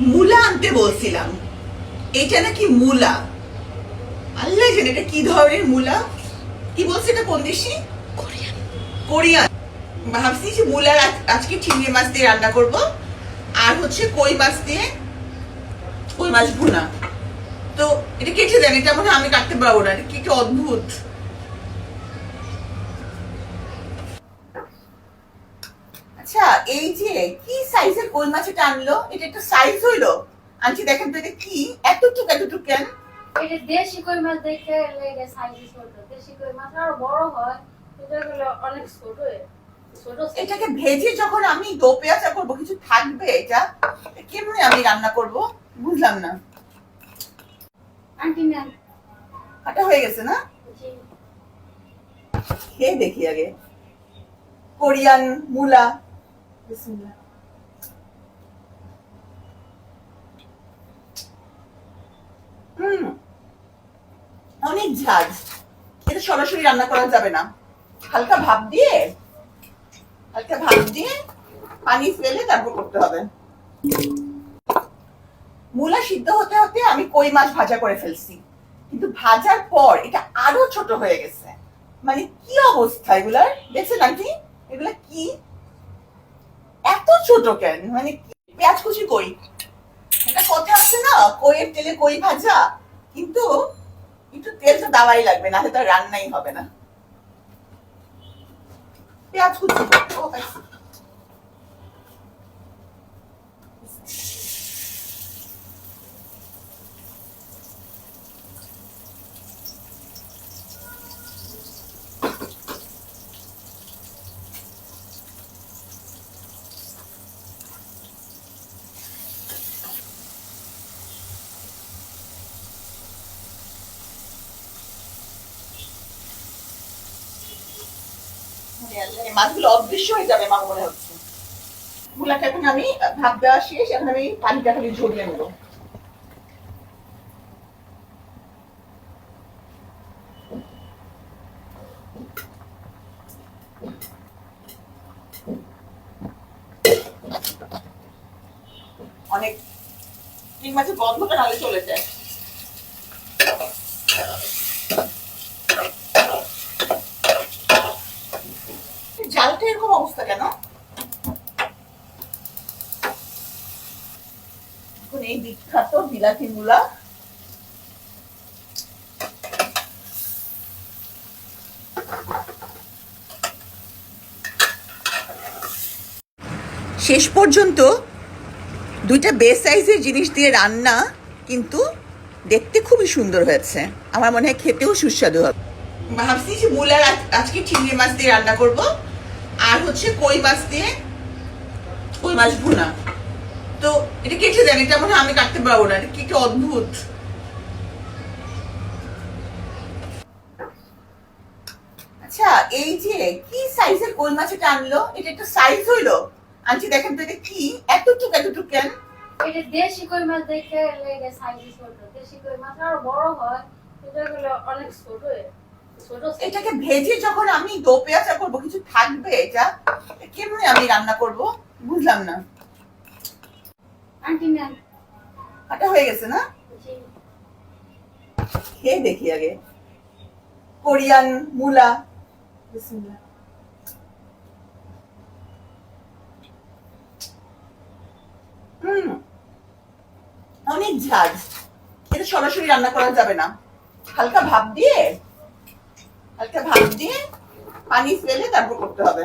মূলা আনতে বলছিলাম, এটা নাকি মূলা। আল্লাহ জানে এটা কি ধরনের মূলা। কি বলছে এটা কোন দেশি? কোরিয়ান। কোরিয়ান। ভাবছি যে মূলার আজকে চিংড়ি মাছ দিয়ে রান্না করব, আর হচ্ছে কই মাছ দিয়ে কই মাছ ভুনা। তো এটা কেটে দেন, এটা মনে হয় আমি কাটতে পারবো না, কি কি অদ্ভুত। আচ্ছা, এই যে কি সাইজের কই মাছ এটা আনলো, এটা একটা সাইজ হইলো। আনছি দেখেন তো এটা কি, এতটুক এতটুক কেন? এটা দেশি কই মাছ দেখে লেগে সাইজ ছোট, দেশি কই মাছ আরো বড় হয়, এগুলো অনেক ছোট ছোট। এটাকে ভেজে যখন আমি দো পেঁয়াজা করবো কিছু থাকবে, এটা কেমনে আমি রান্না করব বুঝলাম না। আন্টি না কাটা হয়ে গেছে না? জি। খেয়ে দেখি আগে। কোরিয়ান মূলা। বিসমিল্লাহ। হুম, অনেক ঝাঁজ। এটা সরাসরি রান্না করা যাবে না, হালকা ভাপ দিয়ে পানি ফেলে তারপর করতে হবে। মূলা সিদ্ধ হতে হতে আমি কই মাছ ভাজা করে ফেলছি, কিন্তু ভাজার পর এটা আরো ছোট হয়ে গেছে। মানে কি অবস্থা এগুলার, দেখছেন আন্টি? এগুলা কি এত ছোট কেন? মানে পেঁয়াজ কুচি কই, এটা কথা আছে না, কইয়ের তেলে কই ভাজা, কিন্তু একটু তেল তো দেওয়াই লাগবে, না হলে রান্নাই হবে না। পেঁয়াজ কুচি ও পাইছি। মাছগুলো অদৃশ্য হয়ে যাবে আমার মনে হচ্ছে। মূলাটা এখন আমি ভাত দেওয়া শেষ, এখন আমি পানিটা খালি ঝরিয়ে নেবো। অনেক চিংড়ি মাছের গন্ধটা নালে চলে যায়। জালটা এরকম অবস্থা কেন? এখন এই বিখ্যাত বিলাতি মূলা। শেষ পর্যন্ত দুইটা বেস সাইজের জিনিস দিয়ে রান্না, কিন্তু দেখতে খুবই সুন্দর হয়েছে। আমার মনে হয় খেতেও সুস্বাদু হবে। ভাবছি যে মূলার আজকে চিংড়ি মাছ দিয়ে রান্না করব, আর হচ্ছে কই মাছ দিয়ে কই মাছ ভুনা। তো এটা কেটে দেন, এটা মনে হয় আমি কাটতে পারবো না, কি কি অদ্ভুত। আচ্ছা, এই যে কি সাইজের কই মাছ এটা আনলো, এটা একটা সাইজ হইলো। আনছি দেখেন তো এটা কি, এতটুক এতটুক কেন? এটা দেশি কই মাছ দেখে লেগে সাইজ ছোট, দেশি কই মাছ আরো বড় হয়, এগুলো অনেক ছোট ছোট। এটাকে ভেজে যখন আমি দো পেঁয়াজা করবো কিছু থাকবে, এটা কেমনে আমি রান্না করব বুঝলাম না। আন্টি না কাটা হয়ে গেছে না? জি। খেয়ে দেখি আগে। কোরিয়ান মূলা। বিসমিল্লাহ। হুম, অনেক ঝাঁজ। এটা সরাসরি রান্না করা যাবে না, হালকা ভাপ দিয়ে পানি ফেলে তারপর করতে হবে।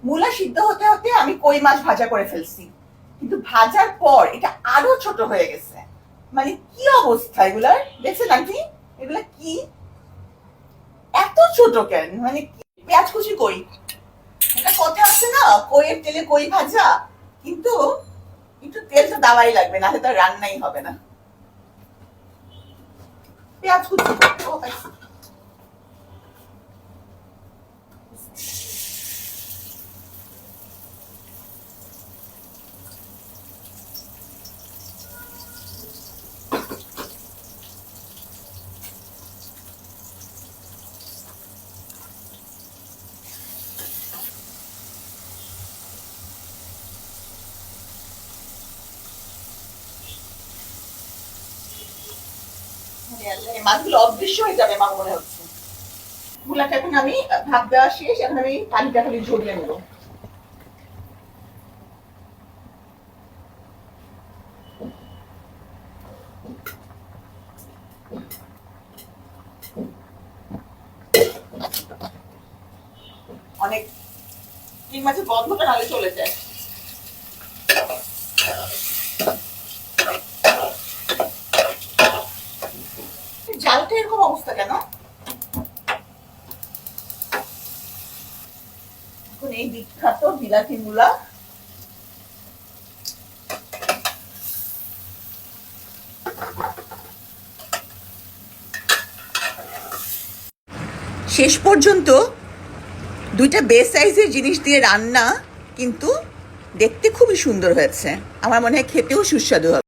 মূলা সিদ্ধ হতে হতে আমি কই মাছ ভাজা করে ফেলছি, কিন্তু ভাজার পর এটা আরো ছোট হয়ে গেছে। মানে কি অবস্থা এগুলার, দেখছেন আন্টি? এগুলা কি এত ছোট কেন? মানে পেঁয়াজ কুচি কই, এটা কথা আছে না, কইয়ের তেলে কই ভাজা, কিন্তু একটু তেল তো দেওয়াই লাগবে, না হলে রান্নাই হবে না। পেঁয়াজ কুচি ও পাইছি। এই মাছগুলো অদৃশ্য হয়ে যাবে আমার মনে হচ্ছে। মূলাটা এখন আমি ভাত দেওয়া শেষ, এখন আমি পানিটা খালি ঝরিয়ে নেবো। অনেক চিং মাছের গন্ধটা নালে চলে যায়। জালটা এরকম অবস্থা কেন? এখন এই বিখ্যাত বিলাতি মূলা শেষ পর্যন্ত দুইটা বেস সাইজের জিনিস দিয়ে রান্না, কিন্তু দেখতে খুবই সুন্দর হয়েছে। আমার মনে হয় খেতেও সুস্বাদু হবে।